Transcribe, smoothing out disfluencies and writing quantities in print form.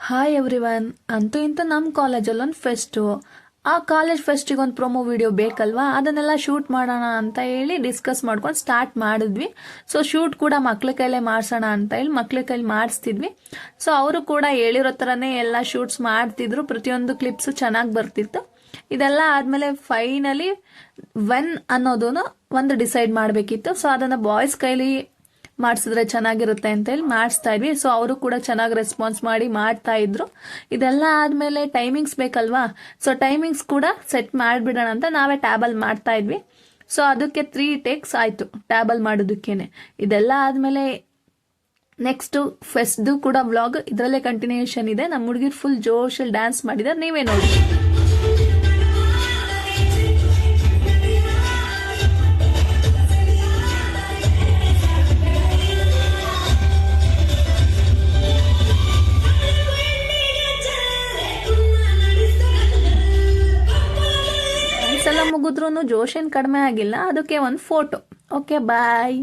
Hi everyone. ಅಂತೂ ಇಂತ ನಮ್ಮ ಕಾಲೇಜಲ್ಲಿ ಒಂದು ಫೆಸ್ಟು. ಆ ಕಾಲೇಜ್ ಫೆಸ್ಟಿಗೆ ಒಂದು ಪ್ರೊಮೋ ವಿಡಿಯೋ ಬೇಕಲ್ವಾ, ಅದನ್ನೆಲ್ಲ ಶೂಟ್ ಮಾಡೋಣ ಅಂತ ಹೇಳಿ ಡಿಸ್ಕಸ್ ಮಾಡ್ಕೊಂಡು ಸ್ಟಾರ್ಟ್ ಮಾಡಿದ್ವಿ. ಸೊ ಶೂಟ್ ಕೂಡ ಮಕ್ಳ ಕೈಲೇ ಮಾಡಿಸೋಣ ಅಂತ ಹೇಳಿ ಮಕ್ಳ ಕೈಲಿ ಮಾಡಿಸ್ತಿದ್ವಿ. ಸೊ ಅವರು ಕೂಡ ಹೇಳಿರೋ ಥರನೇ ಎಲ್ಲ ಶೂಟ್ಸ್ ಮಾಡ್ತಿದ್ರು. ಪ್ರತಿಯೊಂದು ಕ್ಲಿಪ್ಸು ಚೆನ್ನಾಗಿ ಬರ್ತಿತ್ತು. ಇದೆಲ್ಲ ಆದಮೇಲೆ ಫೈನಲಿ ವೆನ್ ಅನ್ನೋದನ್ನು ಒಂದು ಡಿಸೈಡ್ ಮಾಡಬೇಕಿತ್ತು. ಸೊ ಅದನ್ನು ಬಾಯ್ಸ್ ಕೈಲಿ ಮಾಡಿಸಿದ್ರೆ ಚೆನ್ನಾಗಿರುತ್ತೆ ಅಂತ ಹೇಳಿ ಮಾಡಿಸ್ತಾ ಇದ್ವಿ. ಸೊ ಅವರು ಕೂಡ ಚೆನ್ನಾಗಿ ರೆಸ್ಪಾನ್ಸ್ ಮಾಡಿ ಮಾಡ್ತಾ ಇದ್ರು. ಇದೆಲ್ಲ ಆದಮೇಲೆ ಟೈಮಿಂಗ್ಸ್ ಬೇಕಲ್ವಾ, ಸೊ ಟೈಮಿಂಗ್ಸ್ ಕೂಡ ಸೆಟ್ ಮಾಡಿಬಿಡೋಣ ಅಂತ ನಾವೇ ಟ್ಯಾಬಲ್ ಮಾಡ್ತಾ ಇದ್ವಿ. ಸೊ ಅದಕ್ಕೆ 3 ಟೇಕ್ಸ್ ಆಯಿತು ಟ್ಯಾಬಲ್ ಮಾಡೋದಕ್ಕೇನೆ. ಇದೆಲ್ಲ ಆದಮೇಲೆ ನೆಕ್ಸ್ಟ್ ಫೆಸ್ಟ್ದು ಕೂಡ ವ್ಲಾಗ್ ಇದರಲ್ಲೇ ಕಂಟಿನ್ಯೂಷನ್ ಇದೆ. ನಮ್ಮ ಹುಡುಗಿರು ಫುಲ್ ಜೋಶಲ್ಲಿ ಡ್ಯಾನ್ಸ್ ಮಾಡಿದ್ದಾರೆ, ನೀವೇ ನೋಡಿ. ಸಲ ಮುಗಿದ್ರೂ ಜೋಶ್ ಏನು ಕಡಿಮೆ ಆಗಿಲ್ಲ. ಅದಕ್ಕೆ ಒಂದು ಫೋಟೋ. ಓಕೆ, ಬಾಯ್.